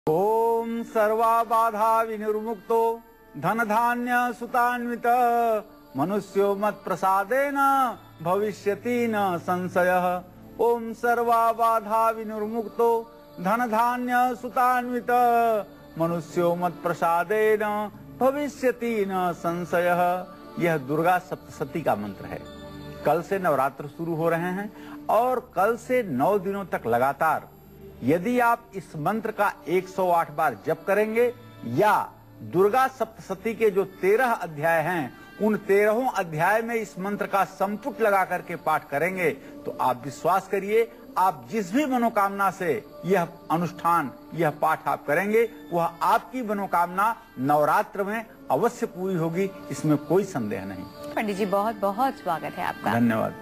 ओम सर्वाबाधा विनिर्मुक्तो धन धान्य सुतान्वित मनुष्यो मत प्रसादेन भविष्यति न संशयः। ओम सर्वाबाधा विनिर्मुक्तो धन धान्य सुतान्वित मनुष्यो मत प्रसादेन भविष्यति न संशयः। यह दुर्गा सप्तशती का मंत्र है। कल से नवरात्र शुरू हो रहे हैं और कल से 9 दिनों तक लगातार यदि आप इस मंत्र का 108 बार जप करेंगे या दुर्गा सप्तशती के जो 13 अध्याय हैं उन 13 अध्याय में इस मंत्र का संपुट लगा करके पाठ करेंगे तो आप विश्वास करिए, आप जिस भी मनोकामना से यह अनुष्ठान यह पाठ आप करेंगे वह आपकी मनोकामना नवरात्र में अवश्य पूरी होगी, इसमें कोई संदेह नहीं। पंडित जी बहुत बहुत स्वागत है आपका। धन्यवाद।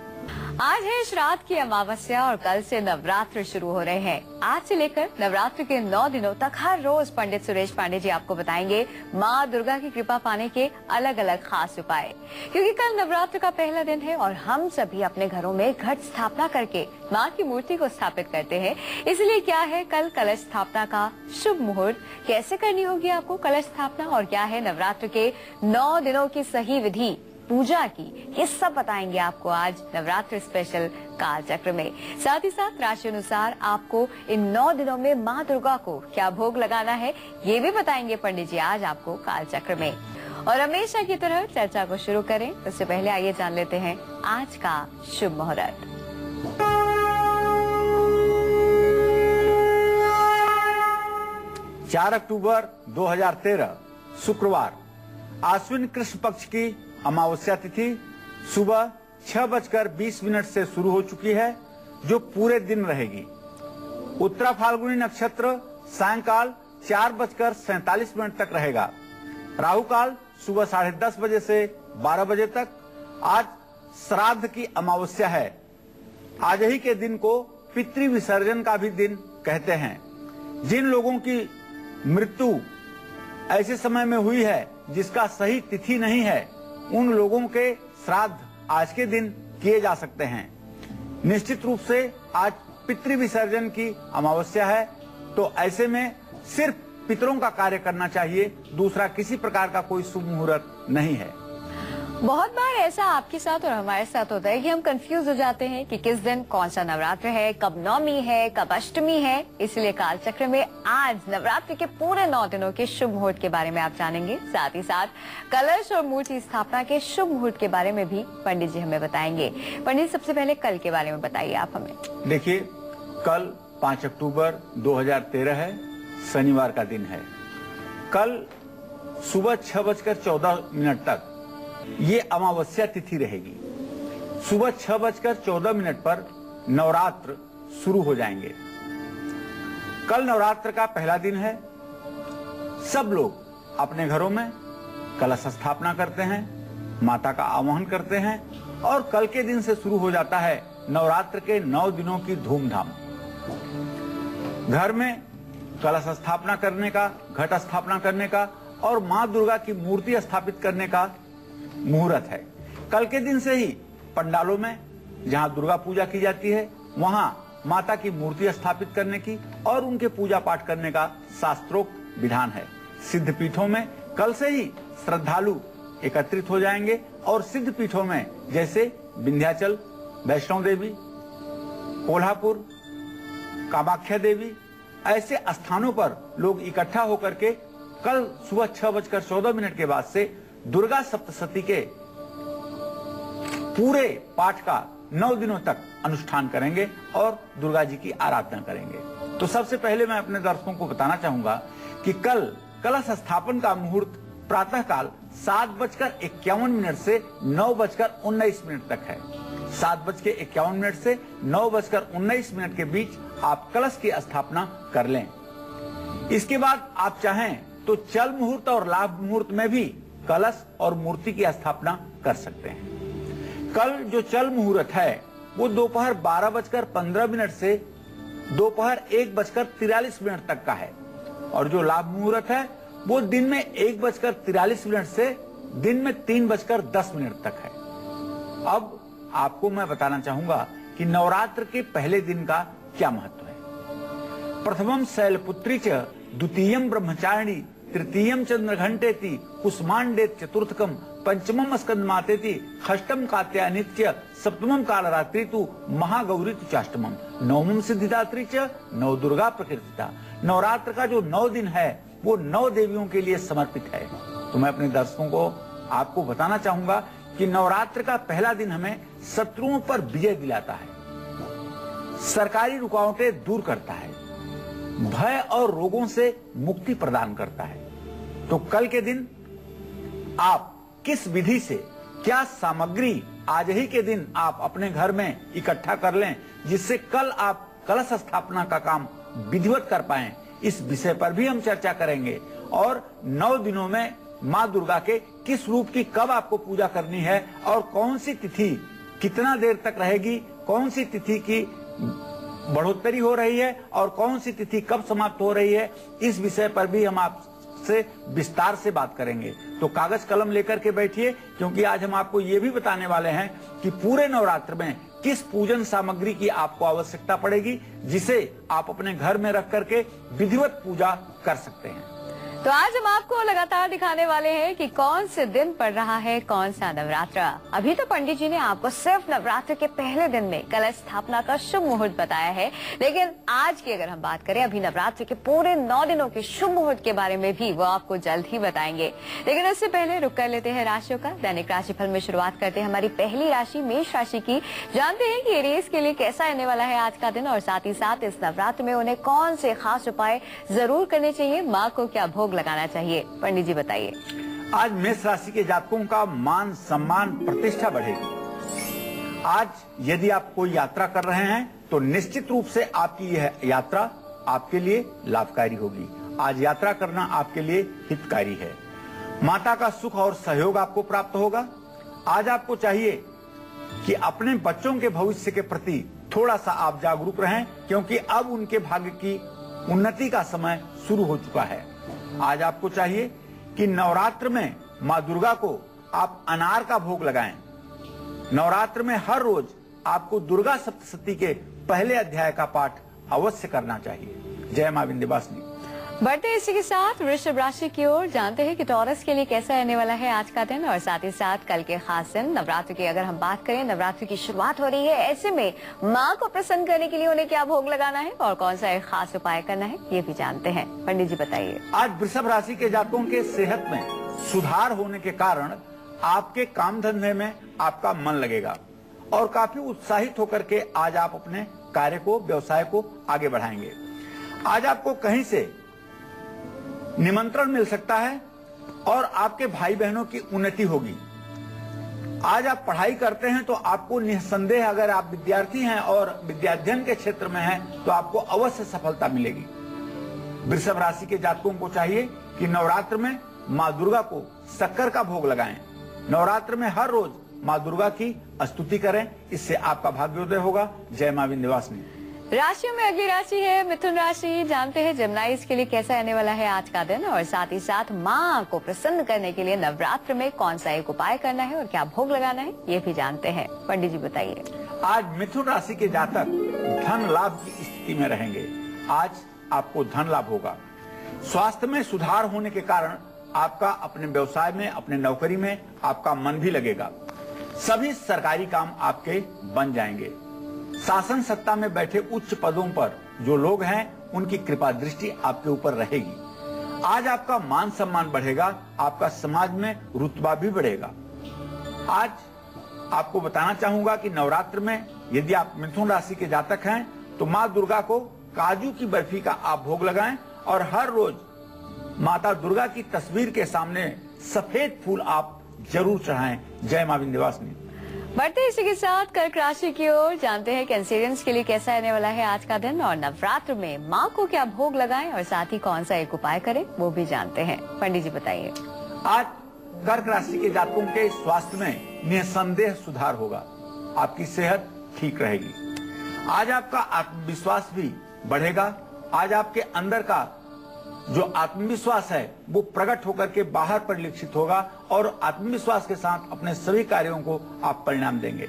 आज है श्राद्ध की अमावस्या और कल से नवरात्र शुरू हो रहे हैं। आज से लेकर नवरात्र के 9 दिनों तक हर रोज पंडित सुरेश पांडे जी आपको बताएंगे माँ दुर्गा की कृपा पाने के अलग अलग खास उपाय, क्योंकि कल नवरात्र का पहला दिन है और हम सभी अपने घरों में घट स्थापना करके माँ की मूर्ति को स्थापित करते हैं। इसलिए क्या है कल कलश स्थापना का शुभ मुहूर्त, कैसे करनी होगी आपको कलश स्थापना और क्या है नवरात्र के 9 दिनों की सही विधि पूजा की, ये सब बताएंगे आपको आज नवरात्र स्पेशल काल चक्र में। साथ ही साथ राशि अनुसार आपको इन 9 दिनों में माँ दुर्गा को क्या भोग लगाना है ये भी बताएंगे पंडित जी आज आपको काल चक्र में। और हमेशा की तरह चर्चा को शुरू करें उससे पहले आइए जान लेते हैं आज का शुभ मुहूर्त। 4 अक्टूबर 2013 शुक्रवार, आश्विन कृष्ण पक्ष की अमावस्या तिथि सुबह 6:20 से शुरू हो चुकी है जो पूरे दिन रहेगी। उत्तरा फाल्गुनी नक्षत्र सायंकाल 4:47 तक रहेगा। राहु काल सुबह 10:30 बजे से 12 बजे तक। आज श्राद्ध की अमावस्या है। आज ही के दिन को पितृ विसर्जन का भी दिन कहते हैं। जिन लोगों की मृत्यु ऐसे समय में हुई है जिसका सही तिथि नहीं है उन लोगों के श्राद्ध आज के दिन किए जा सकते हैं। निश्चित रूप से आज पितृ विसर्जन की अमावस्या है तो ऐसे में सिर्फ पितरों का कार्य करना चाहिए, दूसरा किसी प्रकार का कोई शुभ मुहूर्त नहीं है। बहुत बार ऐसा आपके साथ और हमारे साथ होता है कि हम कंफ्यूज हो जाते हैं कि किस दिन कौन सा नवरात्र है, कब नवमी है, कब अष्टमी है। इसलिए काल चक्र में आज नवरात्र के पूरे 9 दिनों के शुभ मुहूर्त के बारे में आप जानेंगे। साथ ही साथ कलश और मूर्ति स्थापना के शुभ मुहूर्त के बारे में भी पंडित जी हमें बताएंगे। पंडित सबसे पहले कल के बारे में बताइए आप हमें। देखिए, कल 5 अक्टूबर 2013 है, शनिवार का दिन है। कल सुबह 6:14 तक ये अमावस्या तिथि रहेगी। सुबह 6:14 पर नवरात्र शुरू हो जाएंगे। कल नवरात्र का पहला दिन है। सब लोग अपने घरों में कलश स्थापना करते हैं, माता का आवाहन करते हैं और कल के दिन से शुरू हो जाता है नवरात्र के 9 दिनों की धूमधाम। घर में कलश स्थापना करने का, घट स्थापना करने का और माँ दुर्गा की मूर्ति स्थापित करने का मुहूर्त है। कल के दिन से ही पंडालों में जहां दुर्गा पूजा की जाती है वहां माता की मूर्ति स्थापित करने की और उनके पूजा पाठ करने का शास्त्रोक्त विधान है। सिद्ध पीठों में कल से ही श्रद्धालु एकत्रित हो जाएंगे और सिद्ध पीठों में जैसे विंध्याचल, वैष्णो देवी, कोल्हापुर, कामाख्या देवी ऐसे स्थानों पर लोग इकट्ठा होकर के कल सुबह 6:14 के बाद से दुर्गा सप्तशती के पूरे पाठ का 9 दिनों तक अनुष्ठान करेंगे और दुर्गा जी की आराधना करेंगे। तो सबसे पहले मैं अपने दर्शकों को बताना चाहूंगा कि कल कलश स्थापन का मुहूर्त प्रातः काल 7:51 से 9:19 तक है। 7:51 से 9:19 के बीच आप कलश की स्थापना कर लें। इसके बाद आप चाहें तो चल मुहूर्त और लाभ मुहूर्त में भी कलश और मूर्ति की स्थापना कर सकते हैं। कल जो चल मुहूर्त है वो दोपहर 12:15 से दोपहर 1:43 तक का है और जो लाभ मुहूर्त है वो दिन में 1:43 से दिन में 3:10 तक है। अब आपको मैं बताना चाहूंगा कि नवरात्र के पहले दिन का क्या महत्व है। प्रथमम शैलपुत्री च द्वितीयम ब्रह्मचारिणी, तृतीयम चंद्रघंटेति, कुसुमांडे चतुर्थकम, पंचमम स्कंद मातेति, षष्टम कात्यायनित्य, सप्तमम कालरात्रि तु, महागौरी तु चाष्टमम, नवमम सिद्धिदात्री च, नव दुर्गा प्रकृतिता। नवरात्र का जो 9 दिन है वो 9 देवियों के लिए समर्पित है। तो मैं अपने दर्शकों को आपको बताना चाहूंगा कि नवरात्र का पहला दिन हमें शत्रुओं पर विजय दिलाता है, सरकारी रुकावटें दूर करता है, भय और रोगों से मुक्ति प्रदान करता है। तो कल के दिन आप किस विधि से, क्या सामग्री आज ही के दिन आप अपने घर में इकट्ठा कर लें जिससे कल आप कलश स्थापना का काम विधिवत कर पाएं, इस विषय पर भी हम चर्चा करेंगे। और 9 दिनों में माँ दुर्गा के किस रूप की कब आपको पूजा करनी है और कौन सी तिथि कितना देर तक रहेगी, कौन सी तिथि की बढ़ोतरी हो रही है और कौन सी तिथि कब समाप्त हो रही है, इस विषय पर भी हम आपसे विस्तार से बात करेंगे। तो कागज कलम लेकर के बैठिए, क्योंकि आज हम आपको ये भी बताने वाले हैं कि पूरे नवरात्र में किस पूजन सामग्री की आपको आवश्यकता पड़ेगी जिसे आप अपने घर में रख करके विधिवत पूजा कर सकते हैं। तो आज हम आपको लगातार दिखाने वाले हैं कि कौन से दिन पड़ रहा है कौन सा नवरात्र। अभी तो पंडित जी ने आपको सिर्फ नवरात्र के पहले दिन में कलश स्थापना का शुभ मुहूर्त बताया है, लेकिन आज की अगर हम बात करें अभी नवरात्र के पूरे 9 दिनों के शुभ मुहूर्त के बारे में भी वो आपको जल्द ही बताएंगे। लेकिन इससे पहले रुक कर लेते हैं राशियों का। दैनिक राशिफल में शुरुआत करते हैं हमारी पहली राशि मेष राशि की। जानते हैं कि एरीज के लिए कैसा रहने वाला है आज का दिन और साथ ही साथ इस नवरात्र में उन्हें कौन से खास उपाय जरूर करने चाहिए, माँ को क्या भोग लगाना चाहिए, पंडित जी बताइए। आज मेष राशि के जातकों का मान सम्मान प्रतिष्ठा बढ़ेगी। आज यदि आप कोई यात्रा कर रहे हैं तो निश्चित रूप से आपकी यह यात्रा आपके लिए लाभकारी होगी। आज यात्रा करना आपके लिए हितकारी है। माता का सुख और सहयोग आपको प्राप्त होगा। आज आपको चाहिए कि अपने बच्चों के भविष्य के प्रति थोड़ा सा आप जागरूक रहें, क्योंकि अब उनके भाग्य की उन्नति का समय शुरू हो चुका है। आज आपको चाहिए कि नवरात्र में माँ दुर्गा को आप अनार का भोग लगाएं। नवरात्र में हर रोज आपको दुर्गा सप्तशती के पहले अध्याय का पाठ अवश्य करना चाहिए। जय माँ विंध्यवासिनी। बढ़ते इसी के साथ वृषभ राशि की ओर। जानते हैं कि टॉरस के लिए कैसा रहने वाला है आज का दिन और साथ ही साथ कल के खास दिन नवरात्र की अगर हम बात करें, नवरात्र की शुरुआत हो रही है, ऐसे में माँ को प्रसन्न करने के लिए उन्हें क्या भोग लगाना है और कौन सा एक खास उपाय करना है, ये भी जानते हैं। पंडित जी बताइए। आज वृषभ राशि के जातकों के सेहत में सुधार होने के कारण आपके काम धंधे में आपका मन लगेगा और काफी उत्साहित होकर के आज आप अपने कार्य को, व्यवसाय को आगे बढ़ाएंगे। आज आपको कहीं से निमंत्रण मिल सकता है और आपके भाई बहनों की उन्नति होगी। आज आप पढ़ाई करते हैं तो आपको निसंदेह, अगर आप विद्यार्थी हैं और विद्याध्ययन के क्षेत्र में हैं तो आपको अवश्य सफलता मिलेगी। वृषभ राशि के जातकों को चाहिए कि नवरात्र में माँ दुर्गा को शक्कर का भोग लगाएं। नवरात्र में हर रोज माँ दुर्गा की स्तुति करें, इससे आपका भाग्योदय होगा। जय माँ विंध्यवासिनी। राशियों में अगली राशि है मिथुन राशि। जानते हैं जमनाइज के लिए कैसा रहने वाला है आज का दिन और साथ ही साथ माँ को प्रसन्न करने के लिए नवरात्र में कौन सा एक उपाय करना है और क्या भोग लगाना है, ये भी जानते हैं। पंडित जी बताइए। आज मिथुन राशि के जातक धन लाभ की स्थिति में रहेंगे। आज आपको धन लाभ होगा। स्वास्थ्य में सुधार होने के कारण आपका अपने व्यवसाय में, अपने नौकरी में आपका मन भी लगेगा। सभी सरकारी काम आपके बन जाएंगे। शासन सत्ता में बैठे उच्च पदों पर जो लोग हैं उनकी कृपा दृष्टि आपके ऊपर रहेगी। आज आपका मान सम्मान बढ़ेगा, आपका समाज में रुतबा भी बढ़ेगा। आज आपको बताना चाहूंगा कि नवरात्र में यदि आप मिथुन राशि के जातक हैं तो माँ दुर्गा को काजू की बर्फी का आप भोग लगाएं और हर रोज माता दुर्गा की तस्वीर के सामने सफेद फूल आप जरूर चढ़ाएं। जय माँ विंध्यवासिनी। बढ़ते इसी के साथ कर्क राशि की ओर। जानते हैं कैंसेरियंस के लिए कैसा रहने वाला है आज का दिन और नवरात्र में माँ को क्या भोग लगाएं और साथ ही कौन सा एक उपाय करें, वो भी जानते हैं। पंडित जी बताइए। आज कर्क राशि के जातकों के स्वास्थ्य में निसंदेह सुधार होगा। आपकी सेहत ठीक रहेगी। आज आपका आत्मविश्वास भी बढ़ेगा। आज आपके अंदर का जो आत्मविश्वास है वो प्रकट होकर के बाहर परिलक्षित होगा और आत्मविश्वास के साथ अपने सभी कार्यों को आप परिणाम देंगे।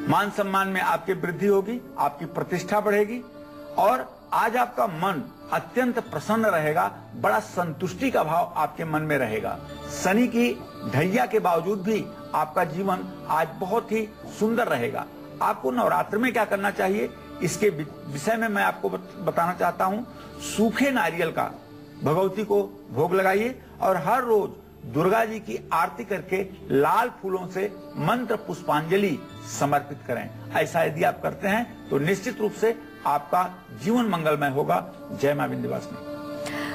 मान सम्मान में आपकी वृद्धि होगी, आपकी प्रतिष्ठा बढ़ेगी और आज आपका मन अत्यंत प्रसन्न रहेगा, बड़ा संतुष्टि का भाव आपके मन में रहेगा। शनि की ढैया के बावजूद भी आपका जीवन आज बहुत ही सुंदर रहेगा। आपको नवरात्र में क्या करना चाहिए, इसके विषय में मैं आपको बताना चाहता हूँ। सूखे नारियल का भगवती को भोग लगाइए और हर रोज दुर्गा जी की आरती करके लाल फूलों से मंत्र पुष्पांजलि समर्पित करें। ऐसा यदि आप करते हैं तो निश्चित रूप से आपका जीवन मंगलमय होगा। जय मां विंध्यवासिनी।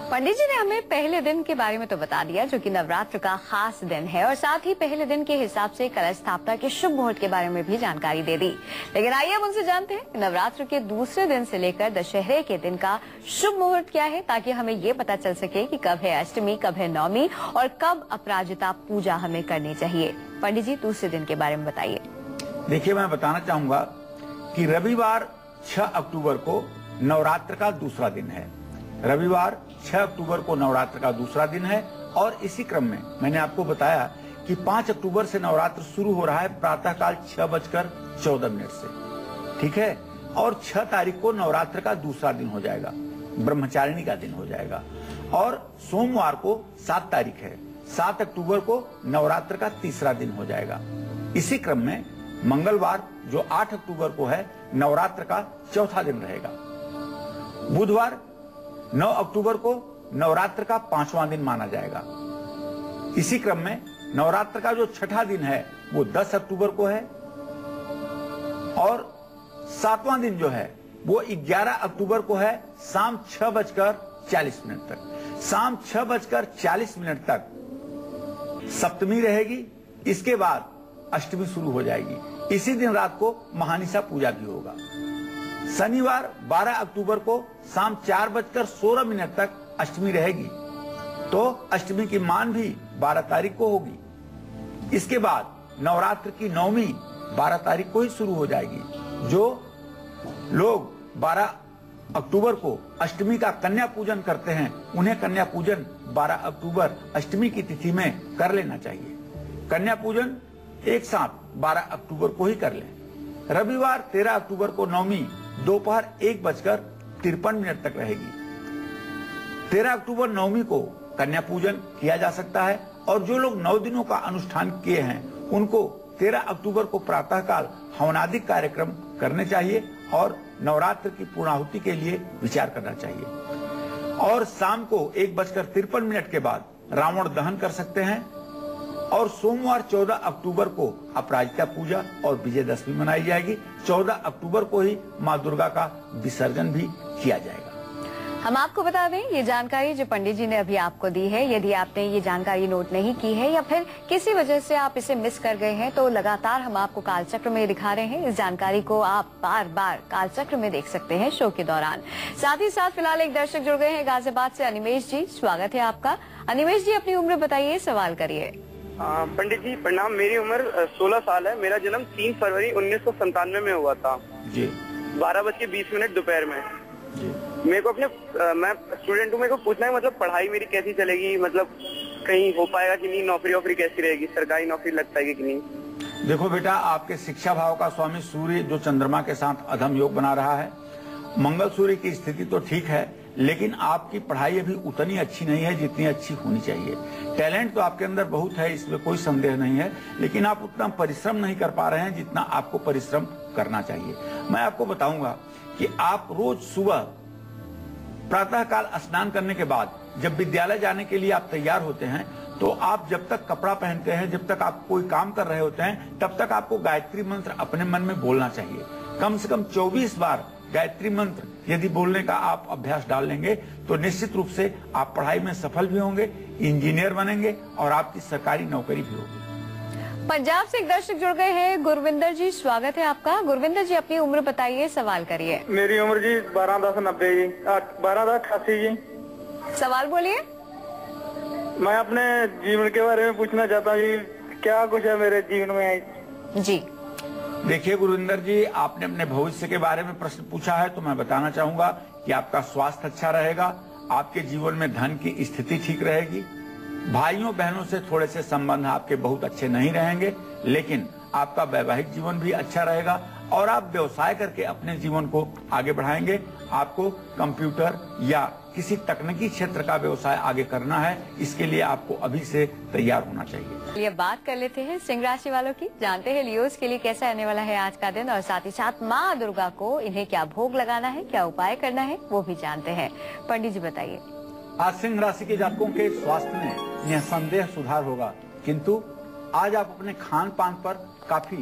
पंडित जी ने हमें पहले दिन के बारे में तो बता दिया, जो कि नवरात्र का खास दिन है, और साथ ही पहले दिन के हिसाब से कलश स्थापना के शुभ मुहूर्त के बारे में भी जानकारी दे दी। लेकिन आइए अब उनसे जानते हैं नवरात्र के दूसरे दिन से लेकर दशहरे के दिन का शुभ मुहूर्त क्या है, ताकि हमें ये पता चल सके कि कब है अष्टमी, कब है नवमी और कब अपराजिता पूजा हमें करनी चाहिए। पंडित जी, दूसरे दिन के बारे में बताइए। देखिए, मैं बताना चाहूंगा कि रविवार 6 अक्टूबर को नवरात्र का दूसरा दिन है। रविवार 6 अक्टूबर को नवरात्र का दूसरा दिन है और इसी क्रम में मैंने आपको बताया कि 5 अक्टूबर से नवरात्र शुरू हो रहा है प्रातःकाल 6:14 से, ठीक है। और 6 तारीख को नवरात्र का दूसरा दिन हो जाएगा, ब्रह्मचारिणी का दिन हो जाएगा। और सोमवार को 7 तारीख है, 7 अक्टूबर को नवरात्र का तीसरा दिन हो जाएगा। इसी क्रम में मंगलवार जो 8 अक्टूबर को है, नवरात्र का चौथा दिन रहेगा। बुधवार 9 अक्टूबर को नवरात्र का 5वां दिन माना जाएगा। इसी क्रम में नवरात्र का जो छठा दिन है वो 10 अक्टूबर को है और 7वां दिन जो है वो 11 अक्टूबर को है, शाम 6:40 तक। शाम 6:40 तक सप्तमी रहेगी। इसके बाद अष्टमी शुरू हो जाएगी। इसी दिन रात को महानिशा पूजा भी होगा। शनिवार 12 अक्टूबर को शाम 4:16 तक अष्टमी रहेगी, तो अष्टमी की मान भी 12 तारीख को होगी। इसके बाद नवरात्र की नवमी 12 तारीख को ही शुरू हो जाएगी। जो लोग 12 अक्टूबर को अष्टमी का कन्या पूजन करते हैं, उन्हें कन्या पूजन 12 अक्टूबर अष्टमी की तिथि में कर लेना चाहिए। कन्या पूजन एक साथ 12 अक्टूबर को ही कर लें। रविवार 13 अक्टूबर को नवमी दोपहर 1:53 तक रहेगी। 13 अक्टूबर नवमी को कन्या पूजन किया जा सकता है और जो लोग 9 दिनों का अनुष्ठान किए हैं उनको 13 अक्टूबर को प्रातःकाल हवनादिक कार्यक्रम करने चाहिए और नवरात्र की पूर्णाहुति के लिए विचार करना चाहिए। और शाम को 1:53 के बाद रावण दहन कर सकते हैं। और सोमवार 14 अक्टूबर को अपराजिता पूजा और विजयदशमी मनाई जाएगी। 14 अक्टूबर को ही मां दुर्गा का विसर्जन भी किया जाएगा। हम आपको बता दें, ये जानकारी जो पंडित जी ने अभी आपको दी है, यदि आपने ये जानकारी नोट नहीं की है या फिर किसी वजह से आप इसे मिस कर गए हैं, तो लगातार हम आपको कालचक्र में दिखा रहे हैं। इस जानकारी को आप बार बार कालचक्र में देख सकते हैं शो के दौरान। साथ ही साथ फिलहाल एक दर्शक जुड़ गए हैं गाजियाबाद से। अनिमेश जी, स्वागत है आपका। अनिमेश जी, अपनी उम्र बताइए, सवाल करिए। पंडित जी प्रणाम। मेरी उम्र 16 साल है। मेरा जन्म 3 फरवरी 1997 में हुआ था जी। 12:20 दोपहर में जी। मेरे को अपने मैं स्टूडेंट हूँ, मेरे को पूछना है मतलब पढ़ाई मेरी कैसी चलेगी, मतलब कहीं हो पाएगा कि नहीं, नौकरी कैसी रहेगी, सरकारी नौकरी लग पाएगी कि नहीं। देखो बेटा, आपके शिक्षा भाव का स्वामी सूर्य जो चंद्रमा के साथ अधम योग बना रहा है, मंगल सूर्य की स्थिति तो ठीक है, लेकिन आपकी पढ़ाई अभी उतनी अच्छी नहीं है जितनी अच्छी होनी चाहिए। टैलेंट तो आपके अंदर बहुत है, इसमें कोई संदेह नहीं है, लेकिन आप उतना परिश्रम नहीं कर पा रहे हैं जितना आपको परिश्रम करना चाहिए। मैं आपको बताऊंगा कि आप रोज सुबह प्रातःकाल स्नान करने के बाद जब विद्यालय जाने के लिए आप तैयार होते हैं, तो आप जब तक कपड़ा पहनते हैं, जब तक आप कोई काम कर रहे होते हैं, तब तक आपको गायत्री मंत्र अपने मन में बोलना चाहिए। कम से कम 24 बार गायत्री मंत्र यदि बोलने का आप अभ्यास डाल लेंगे तो निश्चित रूप से आप पढ़ाई में सफल भी होंगे, इंजीनियर बनेंगे और आपकी सरकारी नौकरी भी होगी। पंजाब से एक दर्शक जुड़ गए हैं, गुरविंदर जी, स्वागत है आपका। गुरविंदर जी, अपनी उम्र बताइए, सवाल करिए। मेरी उम्र जी 12/10/90 जी, 12/88 जी। सवाल बोलिए। मैं अपने जीवन के बारे में पूछना चाहता हूँ जी, क्या कुछ है मेरे जीवन में जी। देखिए गुरविंदर जी, आपने अपने भविष्य के बारे में प्रश्न पूछा है, तो मैं बताना चाहूंगा कि आपका स्वास्थ्य अच्छा रहेगा, आपके जीवन में धन की स्थिति ठीक रहेगी, भाइयों बहनों से थोड़े से संबंध आपके बहुत अच्छे नहीं रहेंगे, लेकिन आपका वैवाहिक जीवन भी अच्छा रहेगा और आप व्यवसाय करके अपने जीवन को आगे बढ़ाएंगे। आपको कंप्यूटर या किसी तकनीकी क्षेत्र का व्यवसाय आगे करना है, इसके लिए आपको अभी से तैयार होना चाहिए। ये बात कर लेते हैं सिंह राशि वालों की। जानते हैं लियोस के लिए कैसा आने वाला है आज का दिन, और साथ ही साथ माँ दुर्गा को इन्हें क्या भोग लगाना है, क्या उपाय करना है, वो भी जानते हैं। पंडित जी बताइए। आज सिंह राशि के जातकों के स्वास्थ्य में निसंदेह सुधार होगा, किंतु आज आप अपने खान पान पर काफी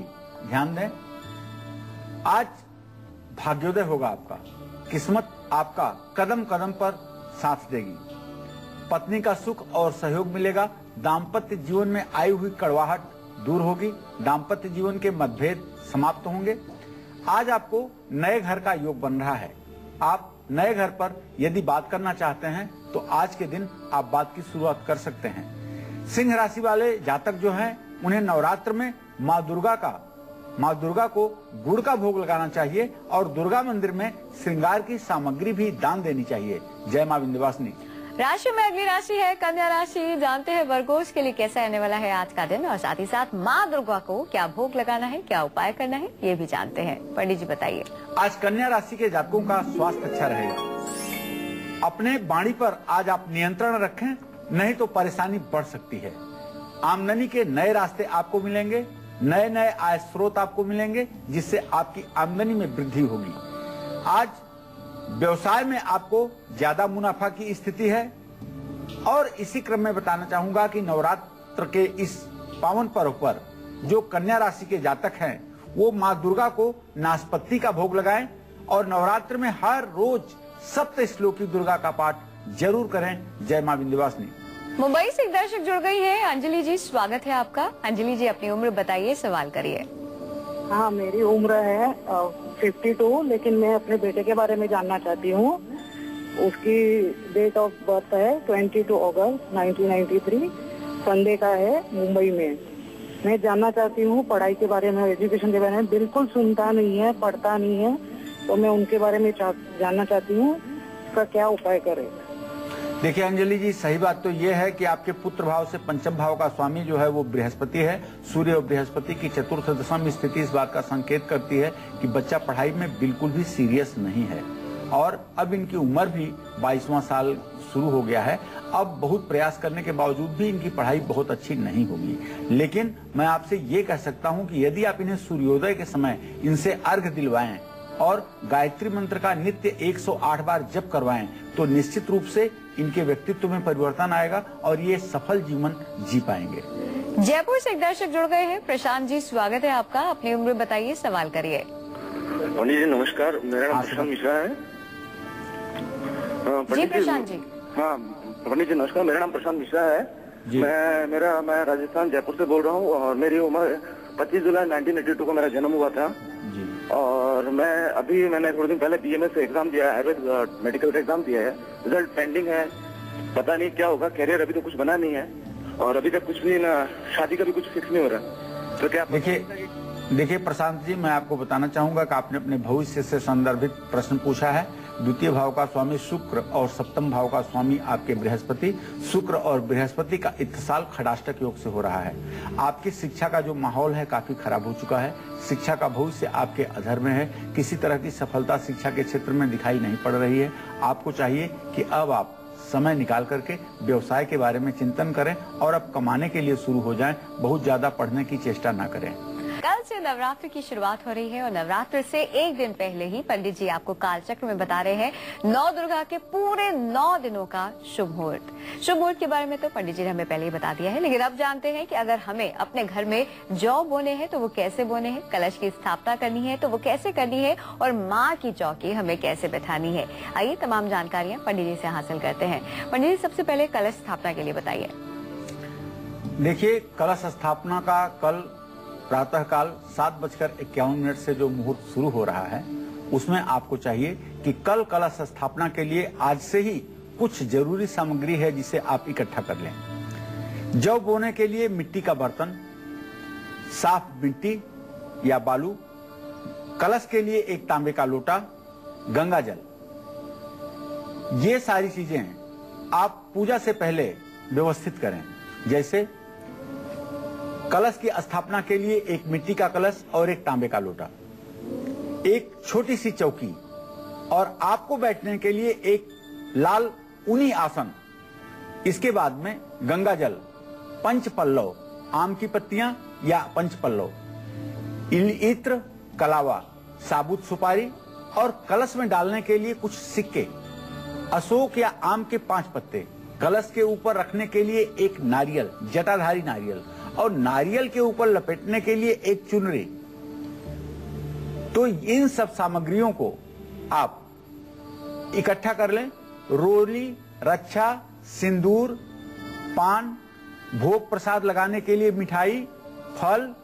ध्यान दें। आज भाग्योदय होगा आपका, किस्मत आपका कदम कदम पर साथ देगी। पत्नी का सुख और सहयोग मिलेगा। दाम्पत्य जीवन में आई हुई कड़वाहट दूर होगी। दाम्पत्य जीवन के मतभेद समाप्त होंगे। आज आपको नए घर का योग बन रहा है। आप नए घर पर यदि बात करना चाहते हैं तो आज के दिन आप बात की शुरुआत कर सकते हैं। सिंह राशि वाले जातक जो हैं, उन्हें नवरात्र में माँ दुर्गा को गुड़ का भोग लगाना चाहिए और दुर्गा मंदिर में श्रृंगार की सामग्री भी दान देनी चाहिए। जय माँ विंध्यवासिनी। राशि में अगली राशि है कन्या राशि। जानते हैं वर्गोस के लिए कैसा आने वाला है आज का दिन, और साथ ही साथ माँ दुर्गा को क्या भोग लगाना है, क्या उपाय करना है, ये भी जानते हैं। पंडित जी बताइए। आज कन्या राशि के जातकों का स्वास्थ्य अच्छा रहेगा। अपने वाणी पर आज आप नियंत्रण रखें, नहीं तो परेशानी बढ़ सकती है। आमदनी के नए रास्ते आपको मिलेंगे। नए नए आय स्रोत आपको मिलेंगे, जिससे आपकी आमदनी में वृद्धि होगी। आज व्यवसाय में आपको ज्यादा मुनाफा की स्थिति है। और इसी क्रम में बताना चाहूंगा कि नवरात्र के इस पावन पर्व पर जो कन्या राशि के जातक हैं, वो माँ दुर्गा को नाशपत्ती का भोग लगाएं और नवरात्र में हर रोज सप्त श्लोकी दुर्गा का पाठ जरूर करें। जय माँ विंध्यवासिनी। मुंबई से एक दर्शक जुड़ गई है। अंजलि जी, स्वागत है आपका। अंजलि जी, अपनी उम्र बताइए, सवाल करिए। हाँ, मेरी उम्र है 52, लेकिन मैं अपने बेटे के बारे में जानना चाहती हूँ। उसकी डेट ऑफ बर्थ है 22 अगस्त 1993, संडे का है, मुंबई में। मैं जानना चाहती हूँ पढ़ाई के बारे में, एजुकेशन के बारे में। बिल्कुल सुनता नहीं है, पढ़ता नहीं है, तो मैं उनके बारे में जानना चाहती हूँ, उसका क्या उपाय करें। देखिए अंजलि जी, सही बात तो ये है कि आपके पुत्र भाव से पंचम भाव का स्वामी जो है वो बृहस्पति है। सूर्य और बृहस्पति की चतुर्थ दशम स्थिति इस बात का संकेत करती है कि बच्चा पढ़ाई में बिल्कुल भी सीरियस नहीं है। और अब इनकी उम्र भी 22वां साल शुरू हो गया है। अब बहुत प्रयास करने के बावजूद भी इनकी पढ़ाई बहुत अच्छी नहीं होगी। लेकिन मैं आपसे ये कह सकता हूँ कि यदि आप इन्हें सूर्योदय के समय इनसे अर्घ्य दिलवाएं और गायत्री मंत्र का नित्य 108 बार जप करवाएं, तो निश्चित रूप से इनके व्यक्तित्व में परिवर्तन आएगा और ये सफल जीवन जी पाएंगे। जयपुर से एक दर्शक जुड़ गए हैं। प्रशांत जी, स्वागत है आपका। अपनी उम्र बताइए, सवाल करिए। पंडित जी नमस्कार, मेरा नाम प्रशांत मिश्रा है। जी प्रशांत जी। हाँ पंडित जी नमस्कार, मेरा नाम प्रशांत मिश्रा है। मैं राजस्थान जयपुर से बोल रहा हूँ और मेरी उम्र 25 जुलाई 1982 को मेरा जन्म हुआ था। और मैंने थोड़े दिन पहले BMS एग्जाम दिया है, आयुर्वेद मेडिकल का एग्जाम दिया है। रिजल्ट पेंडिंग है, पता नहीं क्या होगा। कैरियर अभी तो कुछ बना नहीं है और अभी तक कुछ भी ना, शादी का भी कुछ फिक्स नहीं हो रहा। तो क्या देखिए प्रशांत जी, मैं आपको बताना चाहूंगा कि आपने अपने भविष्य से संदर्भित प्रश्न पूछा है। द्वितीय भाव का स्वामी शुक्र और सप्तम भाव का स्वामी आपके बृहस्पति, शुक्र और बृहस्पति का इत्तिसाल खडाष्टक योग से हो रहा है। आपकी शिक्षा का जो माहौल है काफी खराब हो चुका है। शिक्षा का भविष्य आपके अधर में है। किसी तरह की सफलता शिक्षा के क्षेत्र में दिखाई नहीं पड़ रही है। आपको चाहिए कि अब आप समय निकाल करके व्यवसाय के बारे में चिंतन करें और अब कमाने के लिए शुरू हो जाएं। बहुत ज्यादा पढ़ने की चेष्टा ना करें। कल से नवरात्र की शुरुआत हो रही है और नवरात्र से एक दिन पहले ही पंडित जी आपको कालचक्र में बता रहे हैं 9 दुर्गा के पूरे 9 दिनों का शुभ मुहूर्त। शुभ मुहूर्त के बारे में तो पंडित जी ने हमें पहले ही बता दिया है, लेकिन अब जानते हैं कि अगर हमें अपने घर में जौ बोने हैं तो वो कैसे बोने हैं, कलश की स्थापना करनी है तो वो कैसे करनी है, और माँ की चौकी हमें कैसे बैठानी है। आइए तमाम जानकारियां पंडित जी से हासिल करते हैं। पंडित जी, सबसे पहले कलश स्थापना के लिए बताइए। देखिए, कलश स्थापना का कल प्रातःकाल 7:51 से जो मुहूर्त शुरू हो रहा है, उसमें आपको चाहिए कि कल कलश स्थापना के लिए आज से ही कुछ जरूरी सामग्री है जिसे आप इकट्ठा कर लें। जौ बोने के लिए मिट्टी का बर्तन, साफ मिट्टी या बालू, कलश के लिए एक तांबे का लोटा, गंगा जल, ये सारी चीजें आप पूजा से पहले व्यवस्थित करें। जैसे कलश की स्थापना के लिए एक मिट्टी का कलश और एक तांबे का लोटा, एक छोटी सी चौकी, और आपको बैठने के लिए एक लाल उन्हीं आसन। इसके बाद में गंगा जल, पंच पल्लव, आम की पत्तियां या पंच पल्लव, इत्र, कलावा, साबुत सुपारी और कलश में डालने के लिए कुछ सिक्के, अशोक या आम के 5 पत्ते, कलश के ऊपर रखने के लिए एक नारियल, जटाधारी नारियल, और नारियल के ऊपर लपेटने के लिए एक चुनरी। तो इन सब सामग्रियों को आप इकट्ठा कर लें। रोली, रक्षा, सिंदूर, पान, भोग प्रसाद लगाने के लिए मिठाई, फल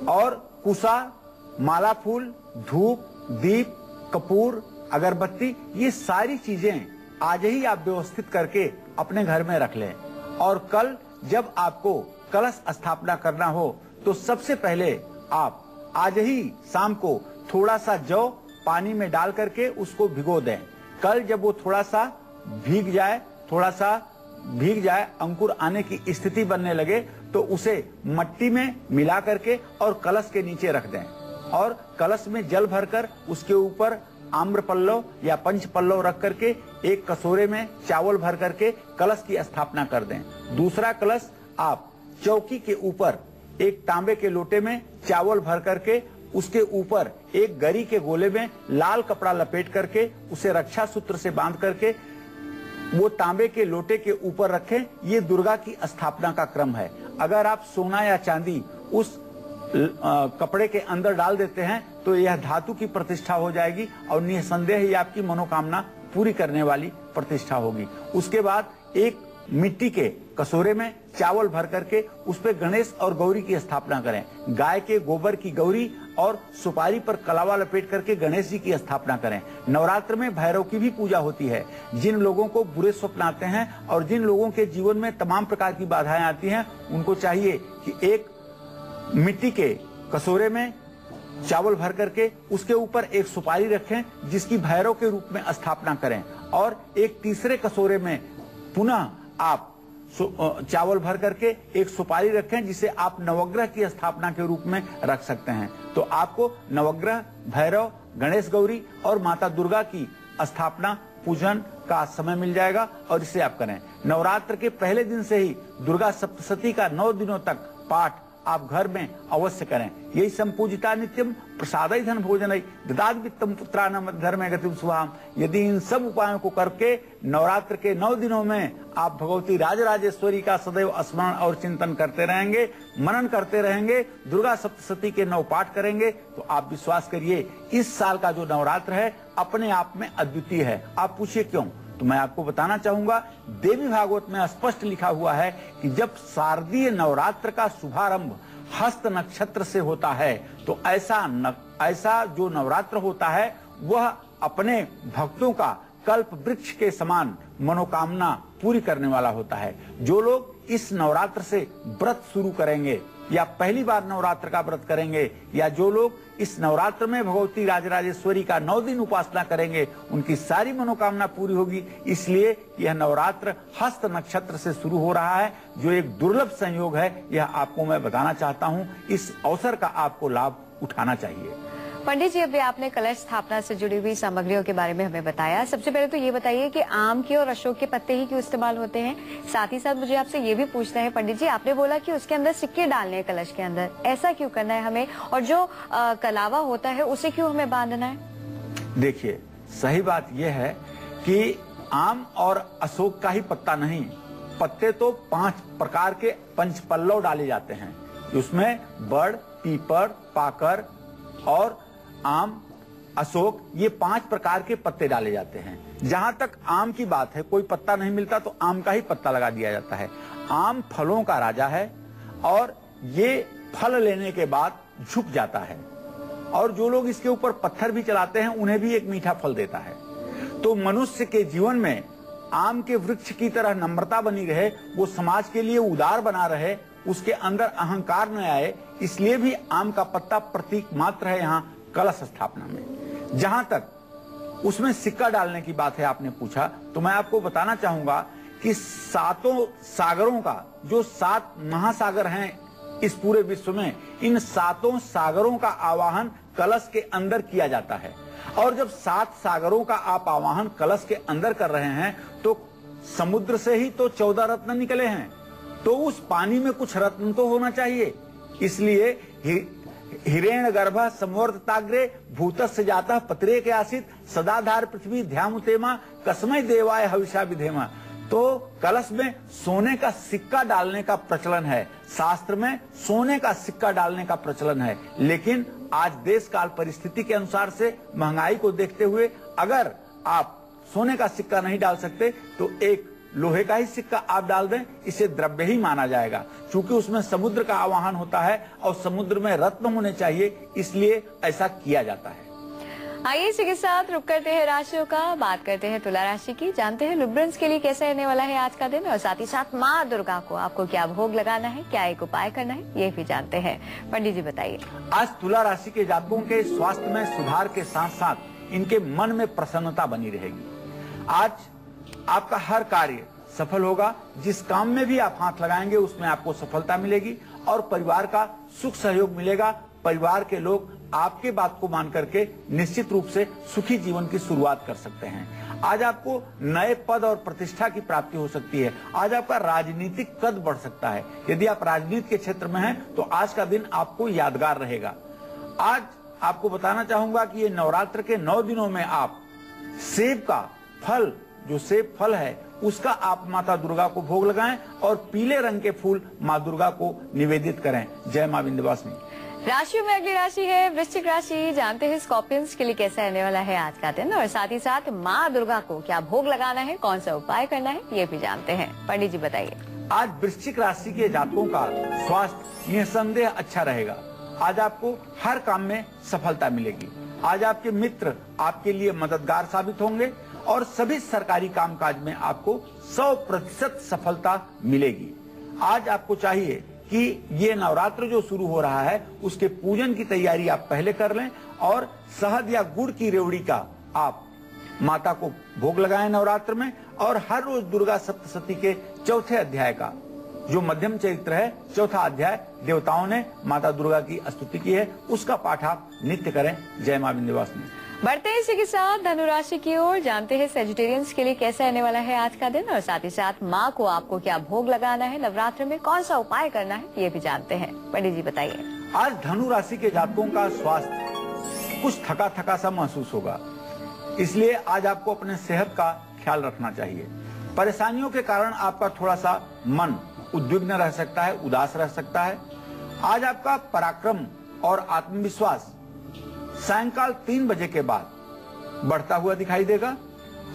और कुसा, माला फूल, धूप, दीप, कपूर, अगरबत्ती, ये सारी चीजें आज ही आप व्यवस्थित करके अपने घर में रख लें। और कल जब आपको कलश स्थापना करना हो तो सबसे पहले आप आज ही शाम को थोड़ा सा जौ पानी में डाल करके उसको भिगो दें। कल जब वो थोड़ा सा भीग जाए, अंकुर आने की स्थिति बनने लगे तो उसे मट्टी में मिला करके और कलश के नीचे रख दें और कलश में जल भरकर उसके ऊपर आम्र पल्लव या पंच पल्लव रख करके एक कटोरे में चावल भर करके कलश की स्थापना कर दें। दूसरा कलश आप चौकी के ऊपर एक तांबे के लोटे में चावल भर करके उसके ऊपर एक गरी के गोले में लाल कपड़ा लपेट करके उसे रक्षा सूत्र से बांध करके वो तांबे के लोटे के ऊपर रखें। ये दुर्गा की स्थापना का क्रम है। अगर आप सोना या चांदी उस कपड़े के अंदर डाल देते हैं तो यह धातु की प्रतिष्ठा हो जाएगी और निसंदेह ही आपकी मनोकामना पूरी करने वाली प्रतिष्ठा होगी। उसके बाद एक मिट्टी के कटोरे में चावल भर करके उस पे गणेश और गौरी की स्थापना करें। गाय के गोबर की गौरी और सुपारी पर कलावा लपेट करके गणेश जी की स्थापना करें। नवरात्र में भैरव की भी पूजा होती है। जिन लोगों को बुरे स्वप्न आते हैं और जिन लोगों के जीवन में तमाम प्रकार की बाधाएं आती हैं, उनको चाहिए कि एक मिट्टी के कटोरे में चावल भर करके उसके ऊपर एक सुपारी रखें जिसकी भैरव के रूप में स्थापना करें और एक तीसरे कटोरे में पुनः आप चावल भर करके एक सुपारी रखें जिसे आप नवग्रह की स्थापना के रूप में रख सकते हैं। तो आपको नवग्रह, भैरव, गणेश गौरी और माता दुर्गा की स्थापना पूजन का समय मिल जाएगा और इसे आप करें। नवरात्र के पहले दिन से ही दुर्गा सप्तशती का 9 दिनों तक पाठ आप घर में अवश्य करें। यही संपूजिता नित्यम प्रसादई धन भोजनई ददाद वित्तम पुत्राणाम धर्मे गतिम शुभाम। यदि इन सब उपायों को करके नवरात्र के 9 दिनों में आप भगवती राजराजेश्वरी का सदैव स्मरण और चिंतन करते रहेंगे, मनन करते रहेंगे, दुर्गा सप्तशती के 9 पाठ करेंगे तो आप विश्वास करिए इस साल का जो नवरात्र है अपने आप में अद्वितीय है। आप पूछिए क्यों, तो मैं आपको बताना चाहूंगा। देवी भागवत में स्पष्ट लिखा हुआ है कि जब शारदीय नवरात्र का शुभारंभ हस्त नक्षत्र से होता है तो ऐसा जो नवरात्र होता है वह अपने भक्तों का कल्प वृक्ष के समान मनोकामना पूरी करने वाला होता है। जो लोग इस नवरात्र से व्रत शुरू करेंगे या पहली बार नवरात्र का व्रत करेंगे या जो लोग इस नवरात्र में भगवती राजराजेश्वरी का 9 दिन उपासना करेंगे उनकी सारी मनोकामना पूरी होगी। इसलिए यह नवरात्र हस्त नक्षत्र से शुरू हो रहा है जो एक दुर्लभ संयोग है। यह आपको मैं बताना चाहता हूँ। इस अवसर का आपको लाभ उठाना चाहिए। पंडित जी, अभी आपने कलश स्थापना से जुड़ी हुई सामग्रियों के बारे में हमें बताया। सबसे पहले तो ये बताइए कि आम के और अशोक के पत्ते ही क्यों इस्तेमाल होते हैं। साथ ही साथ मुझे आपसे ये भी पूछना है पंडित जी, आपने बोला कि उसके अंदर सिक्के डालने हैं कलश के अंदर, ऐसा क्यों करना है हमें, और जो कलावा होता है उसे क्यों हमें बांधना है? देखिए, सही बात यह है कि आम और अशोक का ही पत्ता नहीं, पत्ते तो 5 प्रकार के पंच पल्लव डाले जाते हैं। उसमें बड़, पीपड़, पाकर और आम, अशोक, ये 5 प्रकार के पत्ते डाले जाते हैं। जहां तक आम की बात है, कोई पत्ता नहीं मिलता तो आम का ही पत्ता लगा दिया जाता है। आम फलों का राजा है और ये फल लेने के बाद झुक जाता है और जो लोग इसके ऊपर पत्थर भी चलाते हैं उन्हें भी एक मीठा फल देता है। तो मनुष्य के जीवन में आम के वृक्ष की तरह नम्रता बनी रहे, वो समाज के लिए उदार बना रहे, उसके अंदर अहंकार न आए, इसलिए भी आम का पत्ता प्रतीक मात्र है यहाँ कलश स्थापना में। जहां तक उसमें सिक्का डालने की बात है, आपने पूछा, तो मैं आपको बताना चाहूंगा कि 7 सागरों का, जो 7 महासागर हैं इस पूरे विश्व में, इन 7 सागरों का आवाहन कलश के अंदर किया जाता है। और जब 7 सागरों का आप आवाहन कलश के अंदर कर रहे हैं तो समुद्र से ही तो 14 रत्न निकले हैं, तो उस पानी में कुछ रत्न तो होना चाहिए। इसलिए हिरेण गर्भ संवर्धताग्रे भूतस्य जाता पत्रे के आसित सदाधार पृथ्वी ध्यामुतेमा कसमय देवाय हविषा विधेमा। तो कलश में सोने का सिक्का डालने का प्रचलन है, शास्त्र में सोने का सिक्का डालने का प्रचलन है। लेकिन आज देश काल परिस्थिति के अनुसार से महंगाई को देखते हुए अगर आप सोने का सिक्का नहीं डाल सकते तो एक लोहे का ही सिक्का आप डाल दें, इसे द्रव्य ही माना जाएगा। क्योंकि उसमें समुद्र का आवाहन होता है और समुद्र में रत्न होने चाहिए, इसलिए ऐसा किया जाता है। आइए इसी के साथ रुक करते हैं राशियों का, बात करते हैं तुला राशि की। जानते हैं लुब्रंस के लिए कैसा रहने वाला है आज का दिन, और साथ ही साथ माँ दुर्गा को आपको क्या भोग लगाना है, क्या एक उपाय करना है, ये भी जानते हैं। पंडित जी बताइए। आज तुला राशि के जातकों के स्वास्थ्य में सुधार के साथ साथ इनके मन में प्रसन्नता बनी रहेगी। आज आपका हर कार्य सफल होगा, जिस काम में भी आप हाथ लगाएंगे उसमें आपको सफलता मिलेगी और परिवार का सुख सहयोग मिलेगा। परिवार के लोग आपके बात को मान करके निश्चित रूप से सुखी जीवन की शुरुआत कर सकते हैं। आज आपको नए पद और प्रतिष्ठा की प्राप्ति हो सकती है। आज आपका राजनीतिक कद बढ़ सकता है। यदि आप राजनीति के क्षेत्र में हैं तो आज का दिन आपको यादगार रहेगा। आज आपको बताना चाहूंगा कि ये नवरात्र के 9 दिनों में आप सेब का फल, जो सेब फल है उसका आप माता दुर्गा को भोग लगाएं और पीले रंग के फूल माँ दुर्गा को निवेदित करें। जय माँ विंध्यवासिनी। राशियों में अगली राशि है वृश्चिक राशि। जानते हैं स्कॉर्पियंस के लिए कैसा रहने वाला है आज का दिन, और साथ ही साथ माँ दुर्गा को क्या भोग लगाना है, कौन सा उपाय करना है, ये भी जानते हैं। पंडित जी बताइए। आज वृश्चिक राशि के जातकों का स्वास्थ्य निसंदेह अच्छा रहेगा। आज आपको हर काम में सफलता मिलेगी। आज आपके मित्र आपके लिए मददगार साबित होंगे और सभी सरकारी कामकाज में आपको 100% सफलता मिलेगी। आज आपको चाहिए कि ये नवरात्र जो शुरू हो रहा है उसके पूजन की तैयारी आप पहले कर लें और शहद या गुड़ की रेवड़ी का आप माता को भोग लगाएं नवरात्र में। और हर रोज दुर्गा सप्तशती के 4थे अध्याय का जो मध्यम चरित्र है, 4था अध्याय देवताओं ने माता दुर्गा की स्तुति की है, उसका पाठ आप नित्य करें। जय मां विंध्यवासिनी। बढ़ते हैं इसी के साथ धनु राशि की ओर। जानते हैं सेजिटेरियंस के लिए कैसा रहने वाला है आज का दिन, और साथ ही साथ माँ को आपको क्या भोग लगाना है, नवरात्र में कौन सा उपाय करना है, ये भी जानते हैं। पंडित जी बताइए। आज धनु राशि के जातकों का स्वास्थ्य कुछ थका थका सा महसूस होगा, इसलिए आज आपको अपने सेहत का ख्याल रखना चाहिए। परेशानियों के कारण आपका थोड़ा सा मन उद्विग्न रह सकता है, उदास रह सकता है। आज आपका पराक्रम और आत्मविश्वास सायंकाल 3 बजे के बाद बढ़ता हुआ दिखाई देगा।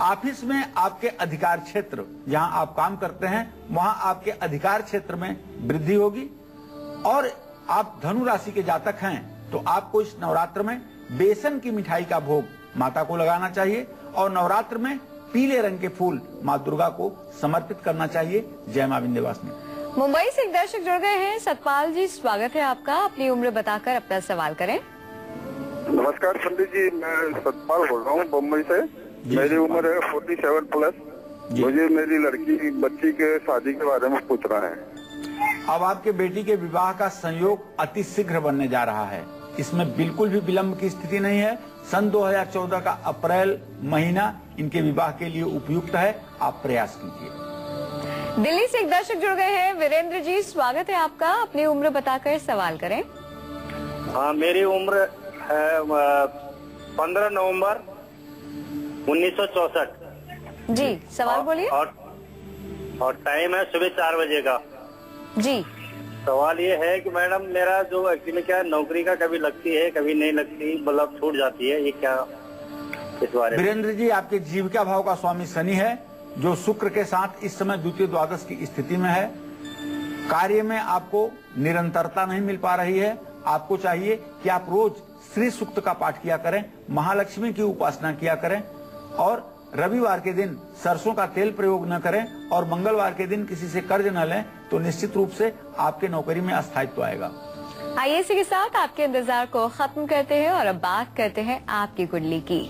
ऑफिस में आपके अधिकार क्षेत्र, जहां आप काम करते हैं वहां आपके अधिकार क्षेत्र में वृद्धि होगी। और आप धनु राशि के जातक हैं तो आपको इस नवरात्र में बेसन की मिठाई का भोग माता को लगाना चाहिए और नवरात्र में पीले रंग के फूल माँ दुर्गा को समर्पित करना चाहिए। जय मां विंध्यवासिनी। मुंबई से एक दर्शक जुड़ गए हैं। सतपाल जी स्वागत है आपका। अपनी उम्र बताकर अपना सवाल करें। नमस्कार पंडित जी, मैं सतपाल बोल रहा हूँ मुंबई से। मेरी उम्र है 47+। मुझे मेरी लड़की बच्ची के शादी के बारे में पूछना है। अब आपके बेटी के विवाह का संयोग अति शीघ्र बनने जा रहा है, इसमें बिल्कुल भी विलंब की स्थिति नहीं है। सन 2014 का अप्रैल महीना इनके विवाह के लिए उपयुक्त है, आप प्रयास कीजिए। दिल्ली से एक दर्शक जुड़ गए हैं। वीरेंद्र जी स्वागत है आपका। अपनी उम्र बताकर सवाल करें। हाँ, मेरी उम्र है 15 नवंबर 1964। जी सवाल बोलिए। और टाइम है सुबह 4 बजे का। जी सवाल ये है कि मैडम मेरा जो एक्चुअली क्या नौकरी का कभी लगती है कभी नहीं लगती, मतलब छूट जाती है, ये क्या इस बारे में? वीरेंद्र जी, आपके जीविका भाव का स्वामी शनि है जो शुक्र के साथ इस समय द्वितीय द्वादश की स्थिति में है। कार्य में आपको निरंतरता नहीं मिल पा रही है। आपको चाहिए कि आप रोज श्री सूक्त का पाठ किया करें, महालक्ष्मी की उपासना किया करें और रविवार के दिन सरसों का तेल प्रयोग न करें और मंगलवार के दिन किसी से कर्ज न लें, तो निश्चित रूप से आपके नौकरी में स्थायित्व आएगा। आइए इसी के साथ आपके इंतजार को खत्म करते हैं और अब बात करते हैं आपकी कुंडली की।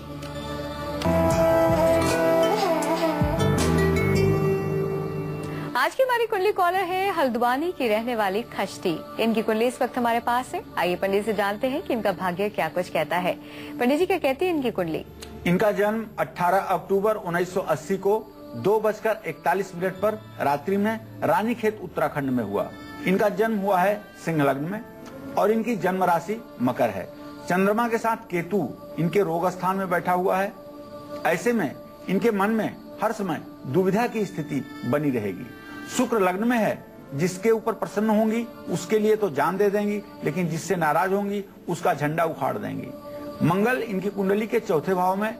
आज की हमारी कुंडली कॉलर है हल्द्वानी की रहने वाली खष्टी। इनकी कुंडली इस वक्त हमारे पास है। आइए पंडित से जानते हैं कि इनका भाग्य क्या कुछ कहता है। पंडित जी, क्या कहती है इनकी कुंडली? इनका जन्म 18 अक्टूबर 1980 को 2:41 पर रात्रि में रानीखेत उत्तराखंड में हुआ। इनका जन्म हुआ है सिंह लग्न में और इनकी जन्म राशि मकर है। चंद्रमा के साथ केतु इनके रोग स्थान में बैठा हुआ है। ऐसे में इनके मन में हर समय दुविधा की स्थिति बनी रहेगी। शुक्र लग्न में है, जिसके ऊपर प्रसन्न होंगी उसके लिए तो जान दे देंगी, लेकिन जिससे नाराज होंगी उसका झंडा उखाड़ देंगी। मंगल इनकी कुंडली के चौथे भाव में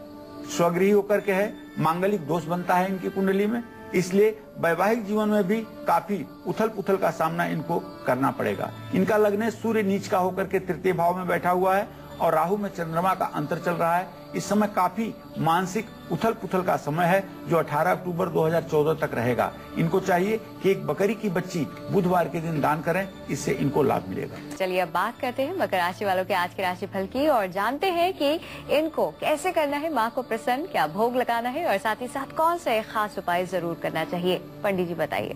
स्वगृही होकर के है। मांगलिक दोष बनता है इनकी कुंडली में, इसलिए वैवाहिक जीवन में भी काफी उथल पुथल का सामना इनको करना पड़ेगा। इनका लग्न सूर्य नीच का होकर के तृतीय भाव में बैठा हुआ है और राहु में चंद्रमा का अंतर चल रहा है। इस समय काफी मानसिक उथल पुथल का समय है, जो 18 अक्टूबर 2014 तक रहेगा। इनको चाहिए कि एक बकरी की बच्ची बुधवार के दिन दान करें, इससे इनको लाभ मिलेगा। चलिए अब बात करते हैं मकर राशि वालों के आज के राशिफल की और जानते हैं कि इनको कैसे करना है माँ को प्रसन्न, क्या भोग लगाना है और साथ ही साथ कौन सा एक खास उपाय जरूर करना चाहिए। पंडित जी बताइए।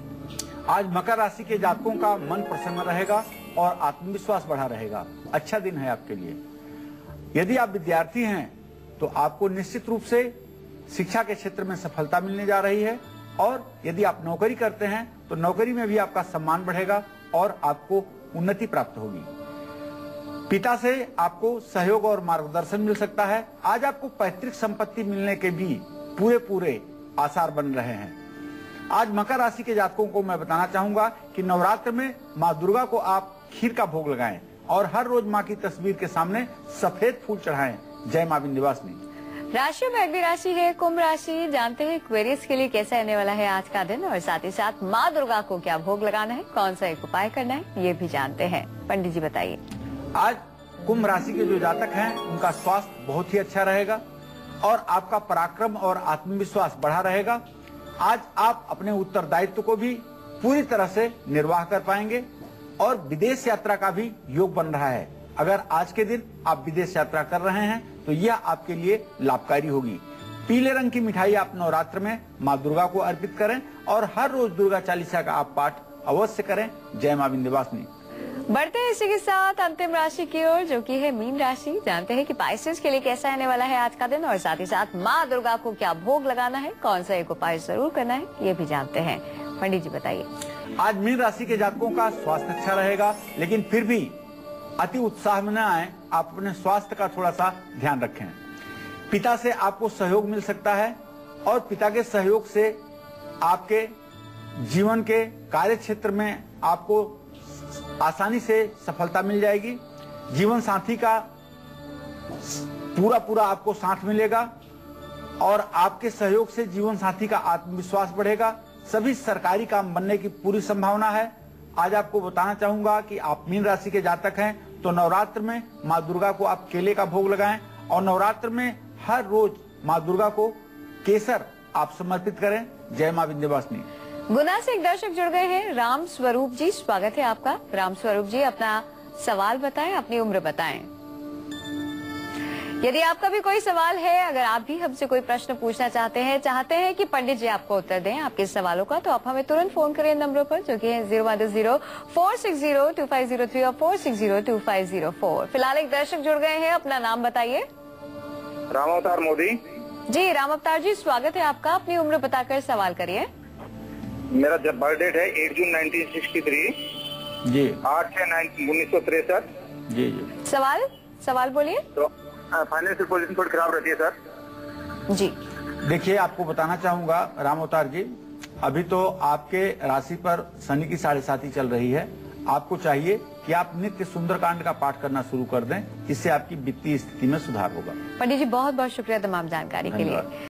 आज मकर राशि के जातकों का मन प्रसन्न रहेगा और आत्मविश्वास बढ़ा रहेगा। अच्छा दिन है आपके लिए। यदि आप विद्यार्थी हैं तो आपको निश्चित रूप से शिक्षा के क्षेत्र में सफलता मिलने जा रही है और यदि आप नौकरी करते हैं तो नौकरी में भी आपका सम्मान बढ़ेगा और आपको उन्नति प्राप्त होगी। पिता से आपको सहयोग और मार्गदर्शन मिल सकता है। आज आपको पैतृक संपत्ति मिलने के भी पूरे आसार बन रहे हैं। आज मकर राशि के जातकों को मैं बताना चाहूंगा कि नवरात्र में माँ दुर्गा को आप खीर का भोग लगाएं और हर रोज माँ की तस्वीर के सामने सफेद फूल चढ़ाएं। जय माँ विंध्यवासिनी। राशियों में अगली राशि है कुंभ राशि। जानते हैं एक्वेरियस के लिए कैसा रहने वाला है आज का दिन और साथ ही साथ माँ दुर्गा को क्या भोग लगाना है, कौन सा एक उपाय करना है, ये भी जानते हैं। पंडित जी बताइए। आज कुंभ राशि के जो जातक हैं उनका स्वास्थ्य बहुत ही अच्छा रहेगा और आपका पराक्रम और आत्मविश्वास बढ़ा रहेगा। आज आप अपने उत्तरदायित्व को भी पूरी तरह से निर्वाह कर पाएंगे और विदेश यात्रा का भी योग बन रहा है। अगर आज के दिन आप विदेश यात्रा कर रहे हैं तो यह आपके लिए लाभकारी होगी। पीले रंग की मिठाई आप नवरात्र में माँ दुर्गा को अर्पित करें और हर रोज दुर्गा चालीसा का आप पाठ अवश्य करें। जय माँ विंध्यवासिनी। बढ़ते हैं इसी के साथ अंतिम राशि की ओर, जो कि है मीन राशि। जानते हैं कि पाइसेस के लिए कैसा रहने वाला है आज का दिन और साथ ही साथ माँ दुर्गा को क्या भोग लगाना है, कौन सा एक उपाय जरूर करना है, ये भी जानते हैं। पंडित जी बताइए। आज मीन राशि के जातकों का स्वास्थ्य अच्छा रहेगा, लेकिन फिर भी अति उत्साह में न आए। आप अपने स्वास्थ्य का थोड़ा सा ध्यान रखें। पिता से आपको सहयोग मिल सकता है और पिता के सहयोग से आपके जीवन के कार्य क्षेत्र में आपको आसानी से सफलता मिल जाएगी। जीवन साथी का पूरा आपको साथ मिलेगा और आपके सहयोग से जीवन साथी का आत्मविश्वास बढ़ेगा। सभी सरकारी काम बनने की पूरी संभावना है। आज आपको बताना चाहूंगा कि आप मीन राशि के जातक हैं तो नवरात्र में माँ दुर्गा को आप केले का भोग लगाएं और नवरात्र में हर रोज माँ दुर्गा को केसर आप समर्पित करें। जय माँ विंध्यवासिनी। गुना से एक दर्शक जुड़ गए हैं, राम स्वरूप जी, स्वागत है आपका। राम स्वरूप जी, अपना सवाल बताएं, अपनी उम्र बताएं। यदि आपका भी कोई सवाल है, अगर आप भी हमसे कोई प्रश्न पूछना चाहते हैं कि पंडित जी आपको उत्तर दें आपके सवालों का, तो आप हमें तुरंत फोन करें नंबरों पर, जो कि है 01004602503 और 4602504। फिलहाल एक दर्शक जुड़ गए हैं, अपना नाम बताइए। राम अवतार मोदी जी। राम अवतार जी, स्वागत है आपका। अपनी उम्र बताकर सवाल करिए। मेरा बर्थ डेट है 8 जून 1963 जी। 8/6/1963 जी। सवाल बोलिए। तो फाइनेंशियल पोजीशन थोड़ी खराब रहती है सर जी। देखिए, आपको बताना चाहूंगा राम अवतार जी, अभी तो आपके राशि पर शनि की 7.5 चल रही है। आपको चाहिए कि आप नित्य सुंदरकांड का पाठ करना शुरू कर दें, इससे आपकी वित्तीय स्थिति में सुधार होगा। पंडित जी बहुत बहुत शुक्रिया तमाम जानकारी के लिए।